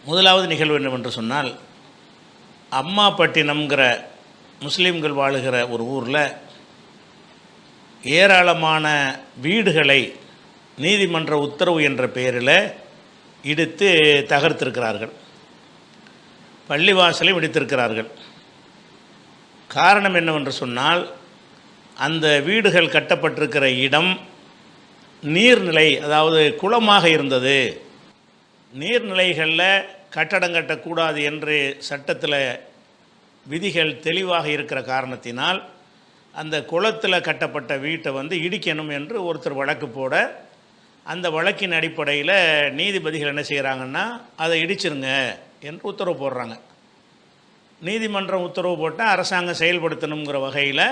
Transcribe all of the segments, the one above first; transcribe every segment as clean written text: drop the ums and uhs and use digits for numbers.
முதலாவது நிகழ்வு என்னவென்று சொன்னால், அம்மாப்பட்டினம்ங்கிற முஸ்லீம்கள் வாழுகிற ஒரு ஊரில் ஏராளமான வீடுகளை நீதிமன்ற உத்தரவு என்ற பெயரில் இடித்து தகர்த்திருக்கிறார்கள். பள்ளிவாசலையும் இடித்திருக்கிறார்கள். காரணம் என்னவென்று சொன்னால், அந்த வீடுகள் கட்டப்பட்டிருக்கிற இடம் நீர்நிலை, அதாவது குளமாக இருந்தது. நீர்நிலைகளில் கட்டடம் கட்டக்கூடாது என்று சட்டத்தில் விதிகள் தெளிவாக இருக்கிற காரணத்தினால் அந்த குளத்தில் கட்டப்பட்ட வீட்டை இடிக்கணும் என்று ஒருத்தர் வழக்கு போட, அந்த வழக்கின் அடிப்படையில் நீதிபதிகள் என்ன செய்கிறாங்கன்னா, அதை இடிச்சிருங்க என்று உத்தரவு போடுறாங்க. நீதிமன்றம் உத்தரவு போட்டால் அரசாங்கம் செயல்படுத்தணுங்கிற வகையில்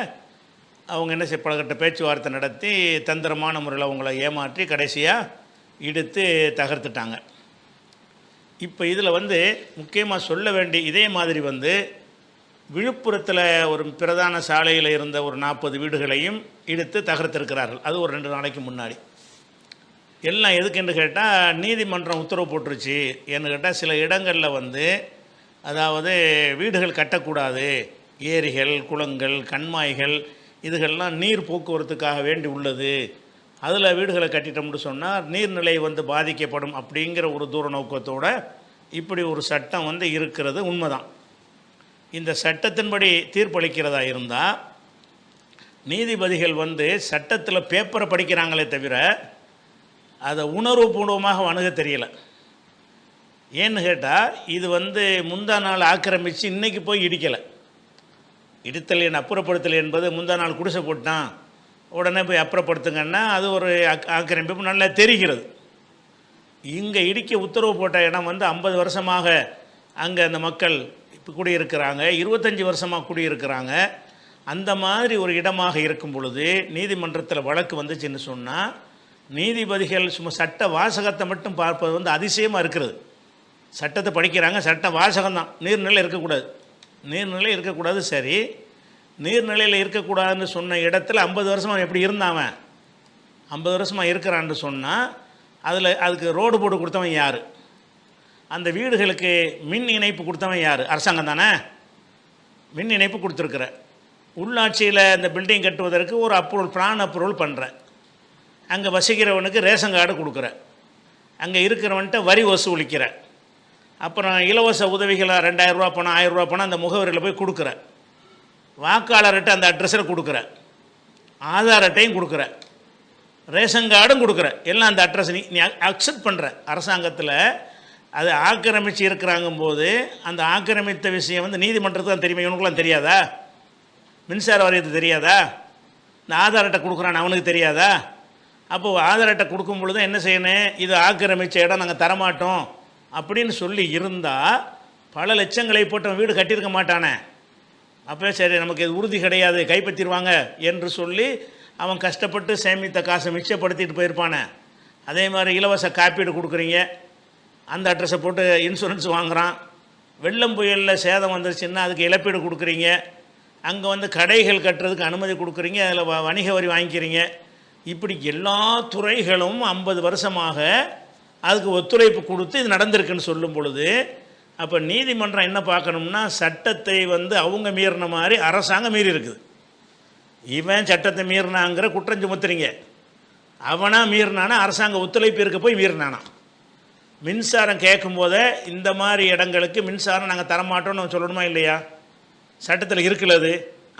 அவங்க என்ன பலகட்ட பேச்சுவார்த்தை நடத்தி தந்திரமான முறையில் அவங்கள ஏமாற்றி கடைசியாக இடித்து தகர்த்துட்டாங்க. இப்போ இதில் முக்கியமாக சொல்ல வேண்டிய இதே மாதிரி விழுப்புரத்தில் ஒரு பிரதான சாலையில் இருந்த ஒரு 40 வீடுகளையும் இடித்து தகர்த்திருக்கிறார்கள். அது ஒரு 2 நாளைக்கு முன்னாடி. எல்லாம் எதுக்குன்னு கேட்டால், நீதிமன்றம் உத்தரவு போட்டுருச்சு என்று கேட்டால், சில இடங்களில் அதாவது வீடுகள் கட்டக்கூடாது, ஏரிகள், குளங்கள், கண்மாய்கள் இதுகள்லாம் நீர் போக்குவரத்துக்காக வேண்டி உள்ளது, அதில் வீடுகளை கட்டிட்டோம்னு சொன்னால் நீர்நிலை பாதிக்கப்படும் அப்படிங்கிற ஒரு தூர நோக்கத்தோடு இப்படி ஒரு சட்டம் இருக்கிறது உண்மைதான். இந்த சட்டத்தின்படி தீர்ப்பளிக்கிறதா இருந்தால் நீதிபதிகள் சட்டத்தில் பேப்பரை படிக்கிறாங்களே தவிர அதை உணர்வுபூர்வமாக அணுக தெரியலை. ஏன்னு கேட்டால், இது முந்தா நாள் ஆக்கிரமித்து இன்றைக்கி போய் இடிக்கலை. இடித்தல் அப்புறப்படுத்தல் என்பது முந்தா நாள் குடிசை போட்டான் உடனே போய் அப்புறப்படுத்துங்கன்னா அது ஒரு ஆக்கிரமிப்பு நல்லா தெரிகிறது. இங்கே இடிக்க உத்தரவு போட்ட இடம் 50 வருஷமாக அங்கே அந்த மக்கள் இப்போ குடியிருக்கிறாங்க, 25 வருஷமாக குடியிருக்கிறாங்க. அந்த மாதிரி ஒரு இடமாக இருக்கும் பொழுது நீதிமன்றத்தில் வழக்கு வந்துச்சுன்னு சொன்னால், நீதிபதிகள் சும்மா சட்ட வாசகத்தை மட்டும் பார்ப்பது அதிசயமாக இருக்கிறது. சட்டத்தை படிக்கிறாங்க, சட்ட வாசகம்தான். நீர்நிலை இருக்கக்கூடாது, நீர்நிலை இருக்கக்கூடாது. சரி, நீர்நிலையில் இருக்கக்கூடாதுன்னு சொன்ன இடத்துல 50 வருஷமாக எப்படி இருந்தாவன்? 50 வருஷமாக இருக்கிறான்னு சொன்னால் அதுக்கு ரோடு போட்டு கொடுத்தவன் யார்? அந்த வீடுகளுக்கு மின் இணைப்பு கொடுத்தவன் யார்? அரசாங்கம் தானே. மின் இணைப்பு கொடுத்துருக்குற. உள்ளாட்சியில் இந்த பில்டிங் கட்டுவதற்கு ஒரு அப்ரூவல், பிளான் அப்ரூவல் பண்ணுற. அங்கே வசிக்கிறவனுக்கு ரேஷன் கார்டு கொடுக்குற. அங்கே இருக்கிறவன்ட்ட வரி வசூலிக்கிற. அப்புறம் இலவச உதவிகளாக 2000 ரூபா பணம், 1000 ரூபா பணம் அந்த முகவரியில் போய் கொடுக்குற. வாக்காளர்கிட்ட அந்த அட்ரஸில் கொடுக்குற. ஆதார் அட்டையும் கொடுக்குற, ரேஷன் கார்டும் கொடுக்குற. எல்லாம் அந்த அட்ரஸ் நீ அக்செப்ட் பண்ணுற. அரசாங்கத்தில் அது ஆக்கிரமித்து இருக்கிறாங்கும்போது அந்த ஆக்கிரமித்த விஷயம் நீதிமன்றத்துக்கு தான் தெரியுமா? இவனுக்குலாம் தெரியாதா? மின்சார வாரியத்துக்கு தெரியாதா? இந்த ஆதார் அட்டை கொடுக்குறான்னு அவனுக்கு தெரியாதா? அப்போது ஆதார் அட்டை கொடுக்கும் பொழுது என்ன செய்யணும்? இது ஆக்கிரமித்த இடம், நாங்கள் தரமாட்டோம் அப்படின்னு சொல்லி இருந்தால் பல லட்சங்களை போட்டு வீடு கட்டியிருக்க மாட்டானே. அப்போ சரி, நமக்கு இது உறுதி கிடையாது, கைப்பற்றிடுவாங்க என்று சொல்லி அவன் கஷ்டப்பட்டு சேமித்த காசை மிச்சப்படுத்திட்டு போயிருப்பானே. அதே மாதிரி இலவச காப்பீடு கொடுக்குறீங்க, அந்த அட்ரஸை போட்டு இன்சூரன்ஸ் வாங்குகிறான். வெள்ளம் புயலில் சேதம் வந்துருச்சுன்னா அதுக்கு இழப்பீடு கொடுக்குறீங்க. அங்கே கடைகள் கட்டுறதுக்கு அனுமதி கொடுக்குறீங்க, அதில் வணிக வரி வாங்கிக்கிறீங்க. இப்படி எல்லா துறைகளும் 50 வருஷமாக அதுக்கு ஒத்துழைப்பு கொடுத்து இது நடந்திருக்குன்னு சொல்லும் பொழுது, அப்போ நீதிமன்றம் என்ன பார்க்கணும்னா, சட்டத்தை அவங்க மீறின மாதிரி அரசாங்கம் மீறி இருக்குது. இவன் சட்டத்தை மீறினாங்கிற குற்றம் சுமத்துறீங்க. அவனா மீறினானா அரசாங்க ஒத்துழைப்பு இருக்க போய் மீறினானா? மின்சாரம் கேட்கும் போதே இந்த மாதிரி இடங்களுக்கு மின்சாரம் நாங்கள் தரமாட்டோம்னு சொல்லணுமா இல்லையா? சட்டத்தில் இருக்கிறது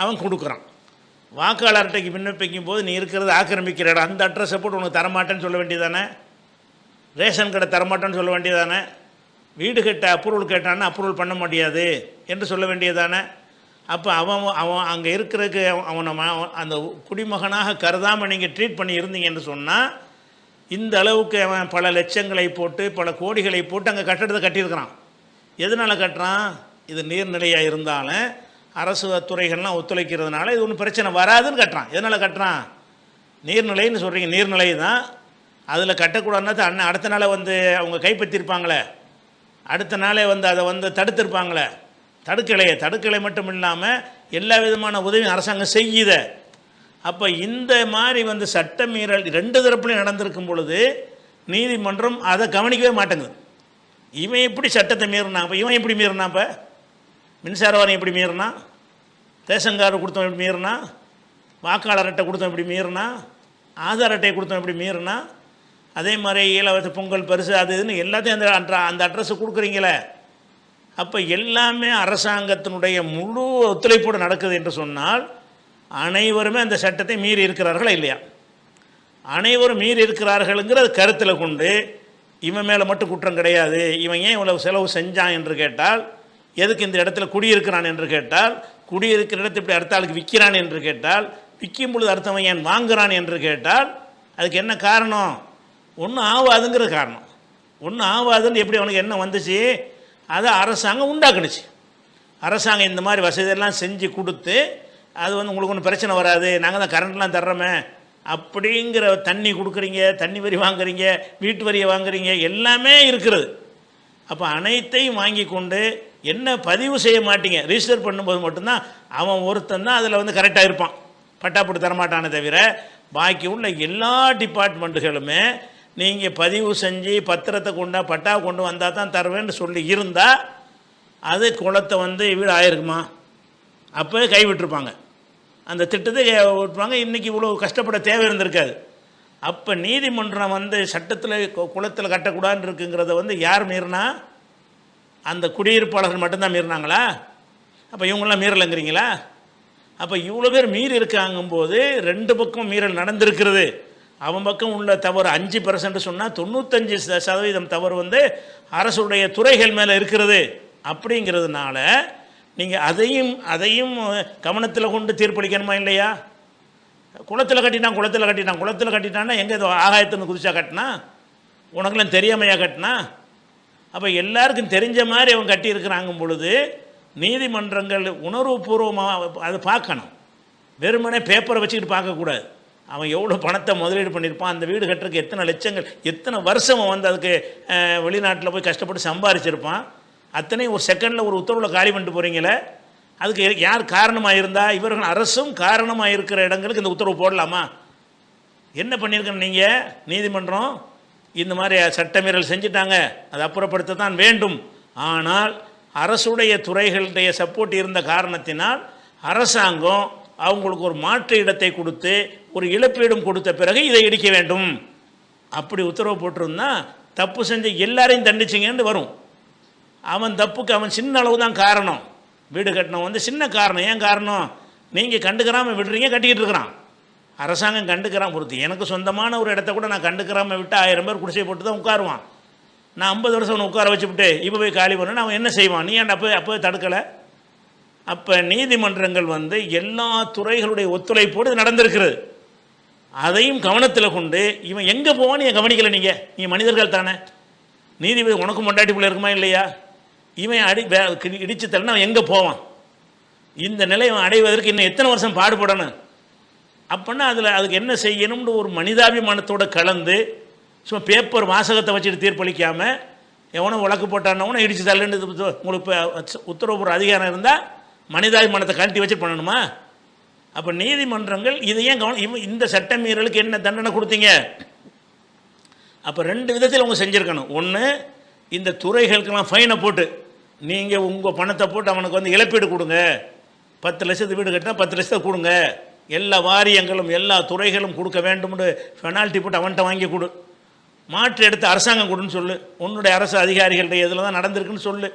அவன் கொடுக்குறான். வாக்காளர் அட்டைக்கு விண்ணப்பிக்கும் போது நீ இருக்கிறது ஆக்கிரமிக்கிற இடம், அந்த அட்ரஸை போட்டு உனக்கு தரமாட்டேன்னு சொல்ல வேண்டியதானே? ரேஷன் கடை தரமாட்டேன்னு சொல்ல வேண்டியதானே? வீடு கட்ட அப்ரூவல் கேட்டான்னா அப்ரூவல் பண்ண முடியாது என்று சொல்ல வேண்டியதானே? அப்போ அவன் அங்கே இருக்கிறதுக்கு அவனை அந்த குடிமகனாக கருதாமல் நீங்கள் ட்ரீட் பண்ணி இருந்தீங்கன்னு சொன்னால், இந்த அளவுக்கு அவன் பல லட்சங்களை போட்டு பல கோடிகளை போட்டு அங்கே கட்டடத்தை கட்டியிருக்கிறான். எதனால் கட்டுறான்? இது நீர்நிலையாக இருந்தாலும் அரசு துறைகள்லாம் ஒத்துழைக்கிறதுனால இது ஒன்றும் பிரச்சனை வராதுன்னு கட்டுறான். எதனால் கட்டுறான்? நீர்நிலைன்னு சொல்கிறீங்க, நீர்நிலை தான். அதில் கட்டக்கூடாதுன்னா அடுத்த நாளை அவங்க கைப்பற்றிருப்பாங்களே, அடுத்த நாளே அதை தடுத்திருப்பாங்களே. தடுக்கலை மட்டும் இல்லாமல் எல்லா விதமான உதவியும் அரசாங்கம் செய்யுத. அப்போ இந்த மாதிரி சட்ட மீறல் 2 தரப்புலையும் நடந்திருக்கும் பொழுது நீதிமன்றம் அதை கவனிக்கவே மாட்டேங்குது. இவன் எப்படி சட்டத்தை மீறினான்? இப்போ இவன் எப்படி மீறினான்? இப்போ மின்சார வாரியம் எப்படி மீறினான்? ரேஷன் கார்டு கொடுத்தவன் எப்படி மீறினான்? வாக்காளர் அட்டை கொடுத்தவன் எப்படி மீறினான்? ஆதார் அட்டையை கொடுத்தவன் எப்படி மீறினான்? அதே மாதிரி இலவச பொங்கல் பரிசு அது இதுன்னு எல்லாத்தையும் அந்த அட்ரஸை கொடுக்குறீங்களே. அப்போ எல்லாமே அரசாங்கத்தினுடைய முழு ஒத்துழைப்போடு நடக்குது என்று சொன்னால் அனைவருமே அந்த சட்டத்தை மீறி இருக்கிறார்களா இல்லையா? அனைவரும் மீறி இருக்கிறார்கள்ங்கிறத கருத்தில் கொண்டு இவன் மேலே மட்டும் குற்றம் கிடையாது, இவன் ஏன் இவ்வளவு செலவு செஞ்சான் என்று கேட்டால், எதுக்கு இந்த இடத்துல குடியிருக்கிறான் என்று கேட்டால், குடியிருக்கிற இடத்தை இப்படி அடுத்த ஆளுக்கு விற்கிறான் என்று கேட்டால், விற்கும் பொழுது அடுத்தவன் ஏன் வாங்குறான் என்று கேட்டால், அதுக்கு என்ன காரணம்? ஒன்றும் ஆகாதுங்கிற காரணம். ஒன்றும் ஆகாதுன்னு எப்படி அவனுக்கு என்ன வந்துச்சு? அதை அரசாங்கம் உண்டாக்குனுச்சு. அரசாங்கம் இந்த மாதிரி வசதியெல்லாம் செஞ்சு கொடுத்து, அது உங்களுக்கு ஒன்றும் பிரச்சனை வராது, நாங்கள் தான் கரண்ட்லாம் தர்றோமே அப்படிங்கிற, தண்ணி கொடுக்குறீங்க, தண்ணி வரி வாங்குறீங்க, வீட்டு வரியை வாங்குறீங்க, எல்லாமே இருக்கிறது. அப்போ அனைத்தையும் வாங்கி கொண்டு என்ன பதிவு செய்ய மாட்டீங்க, ரிஜிஸ்டர் பண்ணும்போது மட்டும்தான் அவன் ஒருத்தன் தான் அதில் கரெக்டாக இருப்பான், பட்டா போட்டு தரமாட்டானே தவிர பாக்கி உள்ள எல்லா டிபார்ட்மெண்ட்டுகளுமே நீங்கள் பதிவு செஞ்சு பத்திரத்தை கொண்டா பட்டா கொண்டு வந்தால் தான் தருவேன்னு சொல்லி இருந்தால் அது குளத்தை வீடு ஆயிருக்குமா? அப்போ கைவிட்டிருப்பாங்க, அந்த திட்டத்தை விட்டுருவாங்க. இன்றைக்கி இவ்வளோ கஷ்டப்பட தேவை இருந்திருக்காது. அப்போ நீதிமன்றம் சட்டத்தில் குளத்தில் கட்டக்கூடாதுன்னு இருக்குங்கிறத யார் மீறினா? அந்த குடியிருப்பாளர்கள் மட்டும்தான் மீறினாங்களா? அப்போ இவங்களாம் மீறலைங்கிறீங்களா? அப்போ இவ்வளோ பேர் மீறி இருக்காங்கும்போது ரெண்டு பக்கம் மீறல் நடந்திருக்கிறது. அவன் பக்கம் உள்ள தவறு 5% சொன்னால் 95% தவறு அரசுடைய துறைகள் மேலே இருக்கிறது. அப்படிங்கிறதுனால நீங்கள் அதையும் கவனத்தில் கொண்டு தீர்ப்பளிக்கணுமா இல்லையா? குளத்தில் கட்டிட்டான்னா எங்கே ஆகாயத்துன்னு குதிச்சா கட்டினா? உனக்குலாம் தெரியாமையா கட்டினா? அப்போ எல்லாருக்கும் தெரிஞ்ச மாதிரி அவன் கட்டியிருக்கிறாங்கும் பொழுது நீதிமன்றங்கள் உணர்வுபூர்வமாக அதை பார்க்கணும். வெறுமனே பேப்பரை வச்சுக்கிட்டு பார்க்கக்கூடாது. அவன் எவ்வளோ பணத்தை முதலீடு பண்ணியிருப்பான், அந்த வீடு கட்டுறதுக்கு எத்தனை லட்சங்கள், எத்தனை வருஷம் அதுக்கு வெளிநாட்டில் போய் கஷ்டப்பட்டு சம்பாரிச்சிருப்பான். அத்தனையும் ஒரு செகண்டில் ஒரு உத்தரவில் காலி பண்ணிட்டு போகிறீங்களே, அதுக்கு யார் காரணமாக இருந்தால்? இவர்கள் அரசும் காரணமாக இருக்கிற இடங்களுக்கு இந்த உத்தரவு போடலாமா? என்ன பண்ணியிருக்கணும் நீங்கள்? நீதிமன்றம் இந்த மாதிரி சட்டமீறல் செஞ்சுட்டாங்க, அதை அப்புறப்படுத்த தான் வேண்டும். ஆனால் அரசுடைய துறைகளுடைய சப்போர்ட் இருந்த காரணத்தினால் அரசாங்கம் அவங்களுக்கு ஒரு மாற்று இடத்தை கொடுத்து ஒரு இழப்பீடும் கொடுத்த பிறகு இதை இடிக்க வேண்டும் அப்படி உத்தரவு போட்டிருந்தா தப்பு செஞ்ச எல்லாரையும் தண்டிச்சிங்கன்னு வரும். அவன் தப்புக்கு அவன் சின்ன அளவு தான் காரணம். வீடு கட்டினவன் சின்ன காரணம். ஏன் காரணம்? நீங்கள் கண்டுக்கிறாமல் விடுறீங்க, கட்டிக்கிட்டு இருக்கிறான். அரசாங்கம் கண்டுக்கிறான் பொறுத்து. எனக்கு சொந்தமான ஒரு இடத்த கூட நான் கண்டுக்கிறாமல் விட்டு 1000 பேர் குடிசை போட்டு தான் உட்காருவான். நான் 50 வருஷம் அவனை உட்கார வச்சுவிட்டு இப்போ போய் காலி பண்ணேன்னு அவன் என்ன செய்வான்? நீ ஏன் அப்போ தடுக்கலை? அப்போ நீதிமன்றங்கள் எல்லா துறைகளுடைய ஒத்துழைப்போடு நடந்திருக்கிறது. அதையும் கவனத்தில் கொண்டு இவன் எங்கே போவான்னு ஏன் கவனிக்கலை? நீங்கள் மனிதர்கள் தானே. நீதிபதி உனக்கும் மொண்டாட்டி பிள்ளை இருக்குமா இல்லையா? இவன் இடிச்சு தரணும், அவன் எங்கே போவான்? இந்த நிலையை அடைவதற்கு இன்னும் எத்தனை வருஷம் பாடுபடணும்? அப்படின்னா அதுக்கு என்ன செய்யணும்னு ஒரு மனிதாபிமானத்தோடு கலந்து சும்மா பேப்பர் வாசகத்தை வச்சுட்டு தீர்ப்பளிக்காமல் எவனோ வழக்கு போட்டானவனோ இடிச்சு தள்ளுன்னு உங்களுக்கு உத்தரவு போடுற அதிகாரம் இருந்தால் மனிதாபிமானத்தை கழட்டி வச்சு பண்ணணுமா? அப்போ நீதிமன்றங்கள் இதையும் இந்த சட்ட மீறலுக்கு என்ன தண்டனை கொடுத்தீங்க? அப்போ 2 விதத்தில் அவங்க செஞ்சுருக்கணும். ஒன்று, இந்த துறைகளுக்கெல்லாம் ஃபைனை போட்டு நீங்கள் உங்கள் பணத்தை போட்டு அவனுக்கு இழப்பீடு கொடுங்க. 10 லட்சத்து வீடு கட்டினா 10 லட்சத்தை கொடுங்க. எல்லா வாரியங்களும் எல்லா துறைகளும் கொடுக்க வேண்டும்னு பெனால்ட்டி போட்டு அவன்கிட்ட வாங்கி கொடு. மாற்று எடுத்து அரசாங்கம் கொடுன்னு சொல்லு. உன்னுடைய அரசு அதிகாரிகளுடைய இதில் தான் நடந்திருக்குன்னு சொல்லு.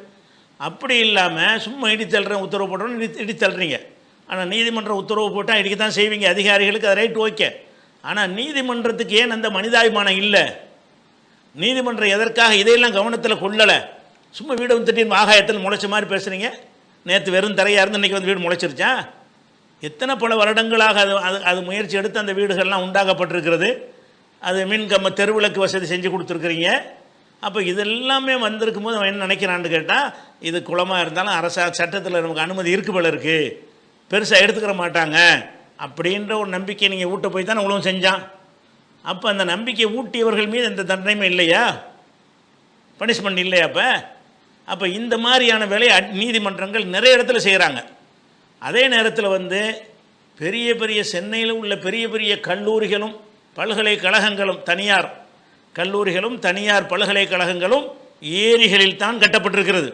அப்படி இல்லாமல் சும்மா இடித்தல்றேன் உத்தரவு போட்டோன்னு இடித்தல்றீங்க. ஆனால் நீதிமன்ற உத்தரவு போட்டால் இடிக்கத்தான் செய்வீங்க. அதிகாரிகளுக்கு அது ரைட் ஓகே. ஆனால் நீதிமன்றத்துக்கு ஏன் அந்த மனிதாபிமானம் இல்லை? நீதிமன்றம் எதற்காக இதையெல்லாம் கவனத்தில் கொள்ளலை? சும்மா வீடு திடீர்னு ஆகாயத்தில் முளைச்ச மாதிரி பேசுகிறீங்க. நேற்று வெறும் தரையாக இருந்து இன்றைக்கி வீடு முளைச்சிருச்சா? எத்தனை பல வருடங்களாக அது முயற்சி எடுத்து அந்த வீடுகள்லாம் உண்டாக்கப்பட்டிருக்கிறது. அது மின்கம்ப தெருவிளக்கு வசதி செஞ்சு கொடுத்துருக்குறீங்க. அப்போ இதெல்லாமே வந்திருக்கும் போது அவன் என்ன நினைக்கிறான்னு கேட்டால், இது குளமாக இருந்தாலும் சட்டத்தில் நமக்கு அனுமதி இருக்கு போல இருக்குது, பெருசாக எடுத்துக்கிற மாட்டாங்க அப்படின்ற ஒரு நம்பிக்கை நீங்கள் ஊட்ட போய் தானே உலகம் செஞ்சான். அப்போ அந்த நம்பிக்கை ஊட்டியவர்கள் மீது எந்த தண்டனையுமே இல்லையா? பனிஷ்மெண்ட் இல்லையா? அப்போ இந்த மாதிரியான வேலையை நீதிமன்றங்கள் நிறைய இடத்துல செய்கிறாங்க. அதே நேரத்தில் பெரிய பெரிய சென்னையில் உள்ள பெரிய பெரிய கல்லூரிகளும் பல்கலைக்கழகங்களும், தனியார் கல்லூரிகளும் தனியார் பல்கலைக்கழகங்களும் ஏரிகளில் தான் கட்டப்பட்டிருக்கிறது.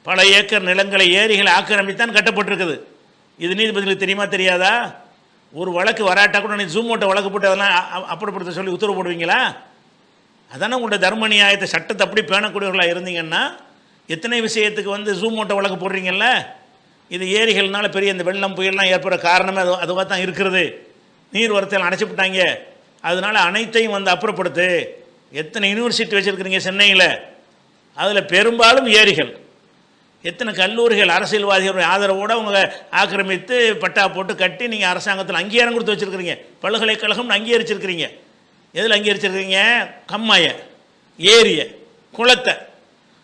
பல ஏக்கர் நிலங்களை ஏரிகளை ஆக்கிரமித்தான் கட்டப்பட்டிருக்குது. இது நீதிபதிகளுக்கு தெரியுமா தெரியாதா? ஒரு வழக்கு வராட்டா கூட நீ ஜூம் ஓட்ட வழக்கு போட்டு அதெல்லாம் அப்புறப்படுத்த சொல்லி உத்தரவு போடுவீங்களா? அதானே உங்களோட தர்ம நியாயத்தை சட்டத்தை அப்படி பேணக்கூடியவர்களாக இருந்தீங்கன்னா எத்தனை விஷயத்துக்கு வந்து ஜூம் ஓட்ட வழக்கு போடுறீங்கல்ல? இது ஏரிகள்னால பெரிய இந்த வெள்ளம் புயல்லாம் ஏற்படுற காரணமே அதுவாக தான் இருக்கிறது. நீர் வரத்தில் அணைச்சிவிட்டாங்க, அதனால் அனைத்தையும் வந்து அப்புறப்படுத்து. எத்தனை யூனிவர்சிட்டி வச்சுருக்கிறீங்க சென்னையில், அதில் பெரும்பாலும் ஏரிகள். எத்தனை கல்லூரிகள் அரசியல்வாதிகளுடைய ஆதரவோடு அவங்க ஆக்கிரமித்து பட்டா போட்டு கட்டி நீங்கள் அரசாங்கத்தில் அங்கீகாரம் கொடுத்து வச்சுருக்கிறீங்க. பல்கலைக்கழகம்னு அங்கீகரிச்சிருக்கிறீங்க. எதில் அங்கீகரிச்சிருக்கிறீங்க? கம்மாயை, ஏரியை, குளத்தை.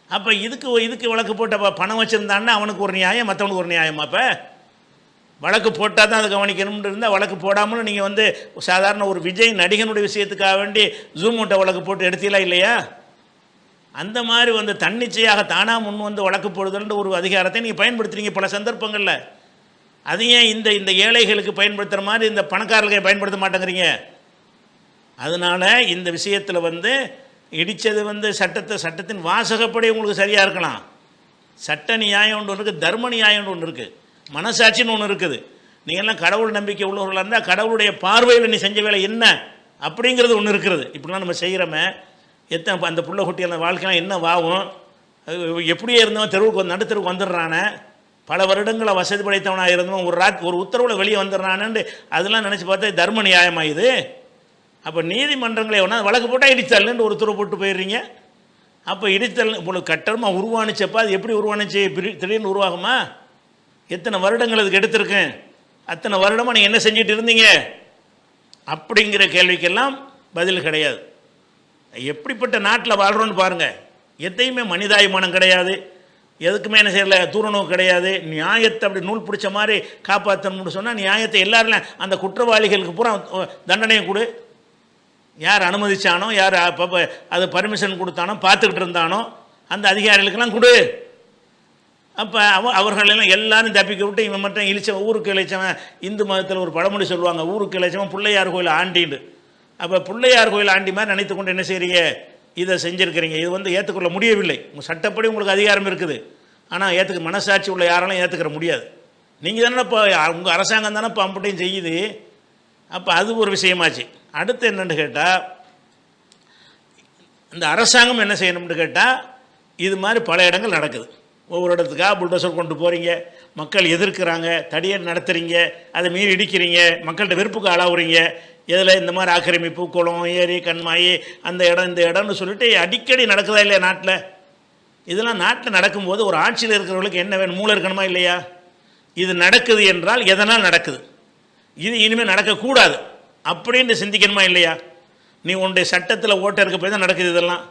அப்போ இதுக்கு வழக்கு போட்ட பணம் வச்சுருந்தான்னா அவனுக்கு ஒரு நியாயம், மற்றவனுக்கு ஒரு நியாயமா? அப்போ வழக்கு போட்டால் தான் அதை கவனிக்கணும்னு இருந்தால் வழக்கு போடாமலும் நீங்கள் வந்து சாதாரண ஒரு விஜய் நடிகனுடைய விஷயத்துக்காக வேண்டி ஜூம் மூட்டை வழக்கு போட்டு எடுத்தீங்களா இல்லையா? அந்த மாதிரி வந்து தன்னிச்சையாக தானாக முன் வந்து வழக்கு போடுதல்ன்ற ஒரு அதிகாரத்தை நீங்கள் பயன்படுத்துறீங்க பல சந்தர்ப்பங்களில். அது ஏன் இந்த ஏழைகளுக்கு பயன்படுத்துகிற மாதிரி இந்த பணக்காரர்களுக்கு பயன்படுத்த மாட்டேங்கிறீங்க? அதனால் இந்த விஷயத்தில் வந்து இடித்தது வந்து சட்டத்தின் வாசகப்படி உங்களுக்கு சரியாக இருக்கலாம். சட்ட நியாயம் ஒன்று இருக்குது, தர்ம நியாயம் ஒன்று இருக்குது, மனசாட்சின்னு ஒன்று இருக்குது. நீங்கள்லாம் கடவுள் நம்பிக்கை உள்ளவர்களாக இருந்தால் கடவுளுடைய பார்வையில் நீ செஞ்ச வேலை என்ன அப்படிங்கிறது ஒன்று இருக்கிறது. இப்படிலாம் நம்ம செய்கிறோமே, எத்தனை அந்த புள்ள குட்டி அந்த வாழ்க்கைலாம் என்ன வாகும்? எப்படியே இருந்தவன் தெருவுக்கு நடுத்தருவுக்கு வந்துடுறானே, பல வருடங்களை வசதி படைத்தவனாக இருந்தவன் ஒரு உத்தரவில் வெளியே வந்துடுறானு அதெல்லாம் நினச்சி பார்த்தா தர்ம நியாயமாக இது? அப்போ நீதிமன்றங்களை ஒன்றா வழக்கு போட்டால் இடித்தல்னு ஒரு உத்தரவு போட்டு போயிடுறீங்க. அப்போ இடித்தல் உங்களுக்கு கட்டணமாக உருவானுச்சப்பா, அது எப்படி உருவானுச்சு? திடீர்னு உருவாகுமா? எத்தனை வருடங்கள் அதுக்கு எடுத்திருக்கேன், அத்தனை வருடமாக நீங்கள் என்ன செஞ்சுட்டு இருந்தீங்க அப்படிங்கிற கேள்விக்கெல்லாம் பதில் கிடையாது. எப்படிப்பட்ட நாட்டில் வாழ்கிறோன்னு பாருங்கள். எதையுமே மனிதாபிமானம் கிடையாது, எதுக்குமே என்ன செய்யலை, தூரநோக்கு கிடையாது. நியாயத்தை அப்படி நூல் பிடிச்ச மாதிரி காப்பாற்றணும்னு சொன்னால் நியாயத்தை எல்லாரும் அந்த குற்றவாளிகளுக்கு பூரா தண்டனையை கொடு. யார் அனுமதிச்சானோ, யார் அது பர்மிஷன் கொடுத்தானோ, பார்த்துக்கிட்டு இருந்தானோ அந்த அதிகாரிகளுக்கெல்லாம் கொடு. அப்போ அவர்களெல்லாம் எல்லாரும் தப்பிக்க விட்டு இவன் மட்டும் இழிச்சவன், ஊருக்கு இழைச்சவன். இந்து மதத்தில் ஒரு பழமொழி சொல்லுவாங்க, ஊருக்கு இழைச்சவன் பிள்ளையார் கோயில் ஆண்டின்னு. அப்போ பிள்ளையார் கோயில் ஆண்டி மாதிரி நினைத்து கொண்டு என்ன செய்கிறீங்க, இதை செஞ்சுருக்கிறீங்க. இது வந்து ஏற்றுக்கொள்ள முடியவில்லை. உங்கள் சட்டப்படி உங்களுக்கு அதிகாரம் இருக்குது, ஆனால் ஏற்றுக்க மனசாட்சி உள்ள யாராலும் ஏற்றுக்கிற முடியாது. நீங்கள் தானே இப்போ உங்கள் அரசாங்கம் தானே இப்போ அம்பட்டையும் செய்யுது. அப்போ அது ஒரு விஷயமாச்சு. அடுத்து என்னென்னு கேட்டால், இந்த அரசாங்கம் என்ன செய்யணும்னு கேட்டால், இது மாதிரி பல இடங்கள் நடக்குது. ஒவ்வொரு இடத்துக்காக புல்டோசர் கொண்டு போகிறீங்க, மக்கள் எதிர்க்கிறாங்க, தடியை நடத்துகிறீங்க, அதை மீறி இடிக்கிறீங்க, மக்கள்கிட்ட வெறுப்புக்கு ஆளாகுறீங்க. இதில் இந்த மாதிரி ஆக்கிரமிப்பு, குளம், ஏரி, கண்மாயி, அந்த இடம் இந்த இடம்னு சொல்லிட்டு அடிக்கடி நடக்குதா இல்லையா நாட்டில்? இதெல்லாம் நாட்டில் நடக்கும்போது ஒரு ஆட்சியில் இருக்கிறவங்களுக்கு என்ன வேணும், மூளை இருக்கணுமா இல்லையா? இது நடக்குது என்றால் எதனால் நடக்குது, இது இனிமேல் நடக்கக்கூடாது அப்படின்னு சிந்திக்கணுமா இல்லையா? நீ உன்னுடைய சட்டத்தில் ஓட்டை இருக்க போய் தான் நடக்குது இதெல்லாம்.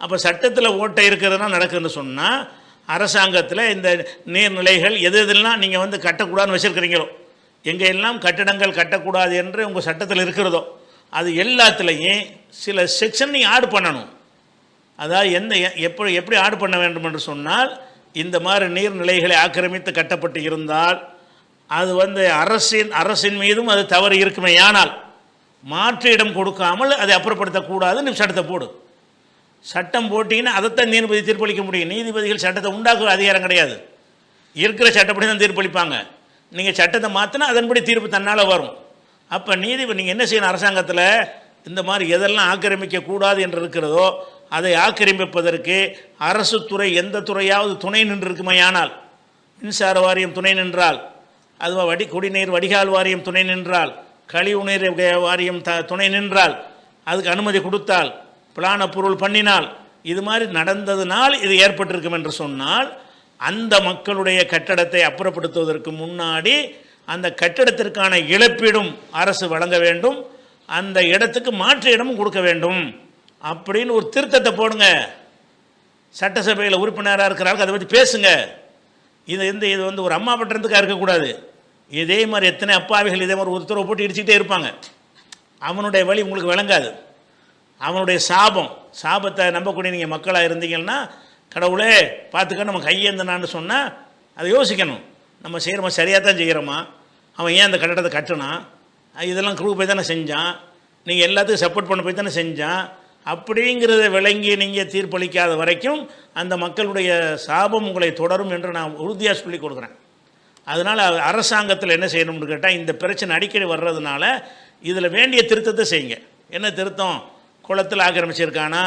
அப்போ சட்டத்தில் ஓட்டை இருக்கிறதுனா நடக்குதுன்னு சொன்னால், அரசாங்கத்தில் இந்த நீர்நிலைகள் எதெல்லாம் நீங்கள் வந்து கட்டக்கூடாதுன்னு வச்சுருக்கிறீங்களோ, எங்கே எல்லாம் கட்டிடங்கள் கட்டக்கூடாது என்று உங்கள் சட்டத்தில் இருக்கிறதோ அது எல்லாத்துலேயும் சில செக்ஷன் நீங்கள் ஆட் பண்ணணும். அதாவது எப்படி ஆட் பண்ண வேண்டும் என்று சொன்னால், இந்த மாதிரி நீர்நிலைகளை ஆக்கிரமித்து கட்டப்பட்டு இருந்தால் அது வந்து அரசின் மீதும் அது தவறு இருக்குமே, ஆனால் மாற்று இடம் கொடுக்காமல் அதை அப்புறப்படுத்தக்கூடாதுன்னு சட்டத்தை போடு. சட்டம் போட்டிங்கன்னா அதைத்தான் நீதிபதி தீர்ப்பளிக்க முடியும். நீதிபதிகள் சட்டத்தை உண்டாக்குற அதிகாரம் கிடையாது, இருக்கிற சட்டப்படி தான் தீர்ப்பளிப்பாங்க. நீங்கள் சட்டத்தை மாற்றினா அதன்படி தீர்ப்பு தன்னால் வரும். அப்போ நீங்கள் என்ன செய்யணும், அரசாங்கத்தில் இந்த மாதிரி எதெல்லாம் ஆக்கிரமிக்கக்கூடாது என்று இருக்கிறதோ அதை ஆக்கிரமிப்பதற்கு அரசு துறை எந்த துறையாவது துணை நின்றிருக்குமையானால், மின்சார வாரியம் துணை நின்றால், அதுவாக குடிநீர் வடிகால் வாரியம் துணை நின்றால், கழிவுநீர் வாரியம் துணை நின்றால், அதுக்கு அனுமதி கொடுத்தால், பிளான பொருள் பண்ணினால், இது மாதிரி நடந்ததுனால் இது ஏற்பட்டிருக்கும் என்று சொன்னால், அந்த மக்களுடைய கட்டடத்தை அப்புறப்படுத்துவதற்கு முன்னாடி அந்த கட்டடத்திற்கான இழப்பீடும் அரசு வழங்க வேண்டும், அந்த இடத்துக்கு மாற்று இடமும் கொடுக்க வேண்டும் அப்படின்னு ஒரு திருத்தத்தை போடுங்க. சட்டசபையில் உறுப்பினராக இருக்கிறார்கள், அதை பற்றி பேசுங்க. இது வந்து ஒரு அம்மா பட்டணத்துக்காக இருக்கக்கூடாது. இதே மாதிரி எத்தனை அப்பாவிகள் இதே மாதிரி உத்தரவு போட்டு இடிச்சுக்கிட்டே இருப்பாங்க. அவனுடைய வழி உங்களுக்கு விளங்காது, அவனுடைய சாபத்தை நம்பக்கூடிய நீங்கள் மக்களாக இருந்தீங்கன்னா, கடவுளே பார்த்துக்க நம்ம கையேந்தனான்னு சொன்னால் அதை யோசிக்கணும். நம்ம செய்கிறோமா, சரியாக தான் செய்கிறோமா, அவன் ஏன் அந்த கட்டடத்தை கட்டினான், இதெல்லாம் குரூப் போய் தானே செஞ்சான், நீங்கள் எல்லாத்துக்கும் சப்போர்ட் பண்ண போய் தானே செஞ்சான், அப்படிங்கிறத விளங்கி நீங்கள் தீர்ப்பளிக்காத வரைக்கும் அந்த மக்களுடைய சாபம் உங்களை தொடரும் என்று நான் உறுதியாக சொல்லி கொடுக்குறேன். அதனால் அரசாங்கத்தில் என்ன செய்யணும்னு கேட்டால், இந்த பிரச்சனை அடிக்கடி வர்றதுனால இதில் வேண்டிய திருத்தத்தை செய்யுங்க. என்ன திருத்தம்? குளத்தில் ஆக்கிரமிச்சிருக்கானா,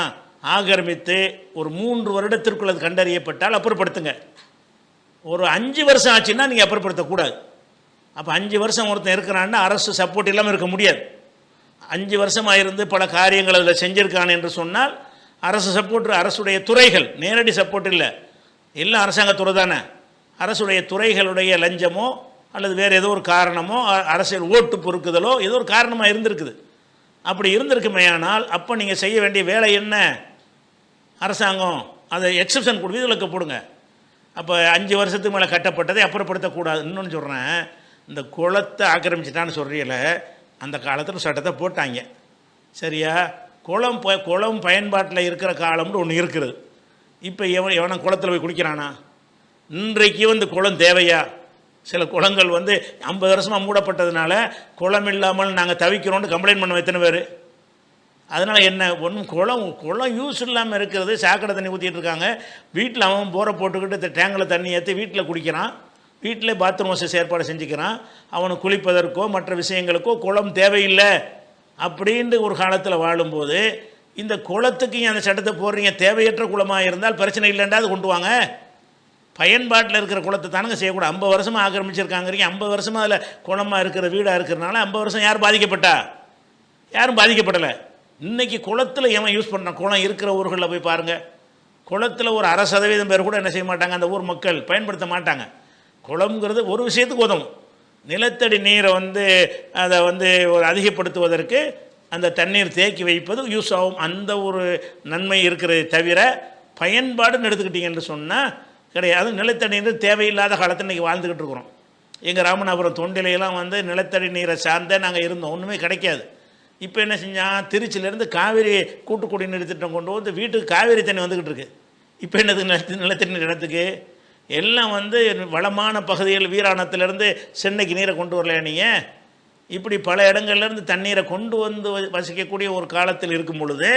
ஆக்கிரமித்து ஒரு 3 வருடத்திற்குள் அது கண்டறியப்பட்டால் அப்புறப்படுத்துங்க. ஒரு 5 வருஷம் ஆச்சுன்னா நீங்கள் அப்புறப்படுத்தக்கூடாது. அப்போ 5 வருஷம் ஒருத்தன் இருக்கிறான்னா அரசு சப்போர்ட் இல்லாமல் இருக்க முடியாது. 5 வருஷமாக இருந்து பல காரியங்கள் அதில் செஞ்சுருக்கான் என்று சொன்னால் அரசு சப்போர்ட், அரசுடைய துறைகள் நேரடி சப்போர்ட் இல்லை, எல்லாம் அரசாங்கத்துறை தானே. அரசுடைய துறைகளுடைய லஞ்சமோ அல்லது வேறு ஏதோ ஒரு காரணமோ, அரசியல் ஓட்டு பொறுக்குதலோ ஏதோ ஒரு காரணமாக இருந்திருக்குது. அப்படி இருந்திருக்குமேயானால் அப்போ நீங்கள் செய்ய வேண்டிய வேலை என்ன? அரசாங்கம் அதை எக்ஸப்ஷன் கொடு, விதிவிலக்கு போடுங்க. அப்போ 5 வருஷத்துக்கு மேலே கட்டப்பட்டதை அப்புறப்படுத்தக்கூடாது. இன்னொன்று சொல்கிறேன், இந்த குளத்தை ஆக்கிரமிச்சிட்டான்னு சொல்கிறீங்கள, அந்த காலத்தில் சட்டத்தை போட்டாங்க சரியா. குளம் பயன்பாட்டில் இருக்கிற காலம்னு ஒன்று இருக்குது. இப்போ எவனை குளத்தில் போய் குடிக்கிறானா? இன்றைக்கு குளம் தேவையா? சில குளங்கள் 50 வருஷமாக மூடப்பட்டதுனால குளம் இல்லாமல் நாங்கள் தவிக்கிறோன்னு கம்ப்ளைண்ட் பண்ண எத்தனை பேர்? அதனால் என்ன ஒன்றும் குளம் யூஸ் இல்லாமல் இருக்கிறது. சாக்கடை தண்ணி ஊற்றிட்டு இருக்காங்க. வீட்டில் அவன் போரை போட்டுக்கிட்டு டேங்கில் தண்ணி ஏற்றி வீட்டில் குடிக்கிறான். வீட்டிலே பாத்ரூம் வசதி ஏற்பாடு செஞ்சுக்கிறான். அவனுக்கு குளிப்பதற்கோ மற்ற விஷயங்களுக்கோ குளம் தேவையில்லை அப்படின்ட்டு ஒரு காலத்தில் வாழும்போது இந்த குளத்துக்கு அந்த சட்டத்தை போடுறீங்க. தேவையற்ற குளமாக இருந்தால் பிரச்சனை இல்லைண்டா அது கொண்டு வாங்க. பயன்பாட்டில் இருக்கிற குளத்தை தானங்க செய்யக்கூடாது. 50 வருஷமாக ஆக்கிரமிச்சிருக்காங்கிறீங்க. 50 வருஷமாக அதில் குளமாக இருக்கிற வீடாக இருக்கிறனால 50 வருஷம் யார் பாதிக்கப்பட்டா? யாரும் பாதிக்கப்படலை. இன்றைக்கி குளத்தில் எவன் யூஸ் பண்ணுறான்? குளம் இருக்கிற ஊர்களில் போய் பாருங்கள். குளத்தில் ஒரு 1% பேர் கூட என்ன செய்ய மாட்டாங்க, அந்த ஊர் மக்கள் பயன்படுத்த மாட்டாங்க. குளம்ங்கிறது ஒரு விஷயத்துக்கு உதவும். நிலத்தடி நீரை அதை ஒரு அதிகப்படுத்துவதற்கு அந்த தண்ணீர் தேக்கி வைப்பது யூஸ் ஆகும். அந்த ஒரு நன்மை இருக்கிறது தவிர பயன்பாடுன்னு எடுத்துக்கிட்டீங்கன்னு சொன்னால் கிடையாது. நிலத்தடி நீர் தேவையில்லாத காலத்தில் இன்றைக்கி வாழ்ந்துக்கிட்டு இருக்கிறோம். எங்கள் ராமநாதபுரம் தொண்டிலையெல்லாம் நிலத்தடி நீரை சார்ந்தே நாங்கள் இருந்தோம். ஒன்றுமே கிடைக்காது. இப்போ என்ன செஞ்சால், திருச்சியிலேருந்து காவேரி கூட்டு குடிநீர் திட்டம் கொண்டு வீட்டுக்கு காவேரி தண்ணி வந்துக்கிட்டு இருக்குது. இப்போ என்னது நிலத்தடி நீர் இடத்துக்கு எல்லாம் வளமான பகுதிகள் வீராணத்திலேருந்து சென்னைக்கு நீரை கொண்டு வரலையா நீங்கள்? இப்படி பல இடங்கள்லேருந்து தண்ணீரை கொண்டு வசிக்கக்கூடிய ஒரு காலத்தில் இருக்கும் பொழுது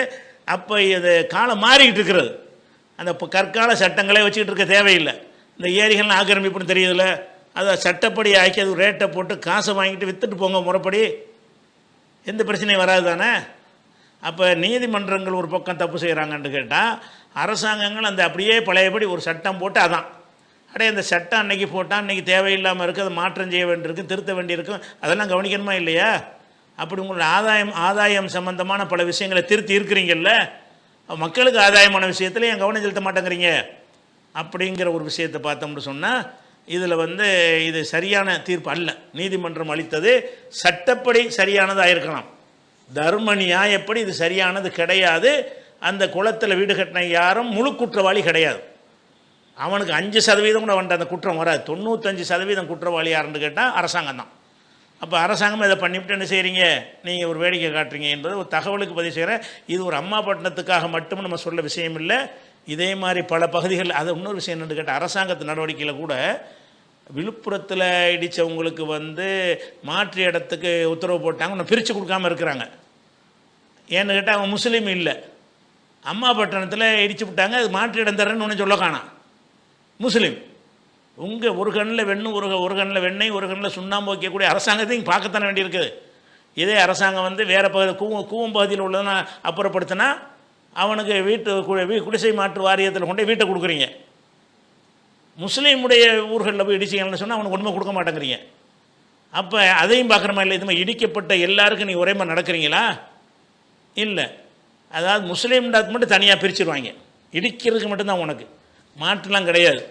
அப்போ இது காலம் மாறிக்கிட்டு இருக்கிறது. அந்த கற்கால சட்டங்களே வச்சுக்கிட்டு இருக்க தேவையில்லை. இந்த ஏரிகள்லாம் ஆக்கிரமிப்புன்னு தெரியுதுல்ல, அதை சட்டப்படி ஆக்கி அது ரேட்டை போட்டு காசை வாங்கிட்டு விற்றுட்டு போங்க, முறைப்படி எந்த பிரச்சனையும் வராது தானே. அப்போ நீதிமன்றங்கள் ஒரு பக்கம் தப்பு செய்கிறாங்கன்னு கேட்டால், அரசாங்கங்கள் அப்படியே பழையபடி ஒரு சட்டம் போட்டு அதான் அந்த சட்டம் அன்றைக்கி போட்டால் அன்றைக்கி தேவையில்லாமல் இருக்குது, அதை மாற்றம் செய்ய வேண்டியிருக்கும், திருத்த வேண்டியிருக்கும், அதெல்லாம் கவனிக்கணுமா இல்லையா? அப்படி உங்களோட ஆதாயம் சம்பந்தமான பல விஷயங்களை திருத்தி இருக்கிறீங்கல்ல, மக்களுக்கு ஆதாயமான விஷயத்தில் ஏன் கவனம் செலுத்த மாட்டேங்கிறீங்க? அப்படிங்கிற ஒரு விஷயத்தை பார்த்தோம்னு சொன்னால் இதில் இது சரியான தீர்ப்பு அல்ல. நீதிமன்றம் அளித்தது சட்டப்படி சரியானதாக இருக்கலாம், தர்ம நியாயப்படி இது சரியானது கிடையாது. அந்த குளத்தில் வீடு கட்டின யாரும் முழு குற்றவாளி கிடையாது. அவனுக்கு 5% கூட அந்த குற்றம் வராது. 95% குற்றவாளி யாருன்னு கேட்டால் அரசாங்கம் தான். அப்போ அரசாங்கமே இதை பண்ணிவிட்டு என்ன செய்கிறீங்க, நீங்கள் ஒரு வேடிக்கை காட்டுறீங்க என்பது ஒரு தகவலுக்கு பதிவு செய்கிறேன். இது ஒரு அம்மாப்பட்டினத்துக்காக மட்டும் நம்ம சொல்ல விஷயம் இல்லை. இதே மாதிரி பல பகுதிகள். அது இன்னொரு விஷயம் என்னென்னு கேட்டால், அரசாங்கத்து நடவடிக்கையில் கூட விழுப்புரத்தில் இடித்தவங்களுக்கு மாற்று இடத்துக்கு உத்தரவு போட்டாங்க, ஒன்று பிரித்து கொடுக்காமல் இருக்கிறாங்க. ஏன்னு கேட்டால் அவன் முஸ்லீம் இல்லை. அம்மாப்பட்டினத்தில் இடித்து விட்டாங்க, அது மாற்று இடம் தரேன்னு ஒன்று சொல்ல காணாம், முஸ்லீம். உங்கள் ஒரு கண்ணில் வெண்ணு, ஒரு கண்ணில் வெண்ணெய், ஒரு கண்ணில் சுண்ணாம்பு வைக்கக்கூடிய அரசாங்கத்தையும் பார்க்கத்தானே வேண்டியிருக்குது. இதே அரசாங்கம் வேறு பகுதி கூவம் பகுதியில் உள்ளதுன்னா அப்புறப்படுத்தினா அவனுக்கு குடிசை மாற்று வாரியத்தில் கொண்டு வீட்டை கொடுக்குறீங்க. முஸ்லீமுடைய ஊர்களில் போய் இடிச்சிங்கன்னு சொன்னால் அவனுக்கு ஒன்றுமே கொடுக்க மாட்டேங்கிறீங்க. அப்போ அதையும் பார்க்குறமா இல்லை? இதுமாதிரி இடிக்கப்பட்ட எல்லாருக்கும் நீங்கள் ஒரே மாதிரி நடக்கிறீங்களா? இல்லை. அதாவது முஸ்லீம் டாக் மட்டும் தனியாக பிரிச்சுருவாங்க, இடிக்கிறதுக்கு மட்டும்தான் உனக்கு, மாற்றலாம் கிடையாது.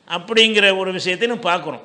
அப்படிங்கிற ஒரு விஷயத்தையும் பார்க்குறோம்.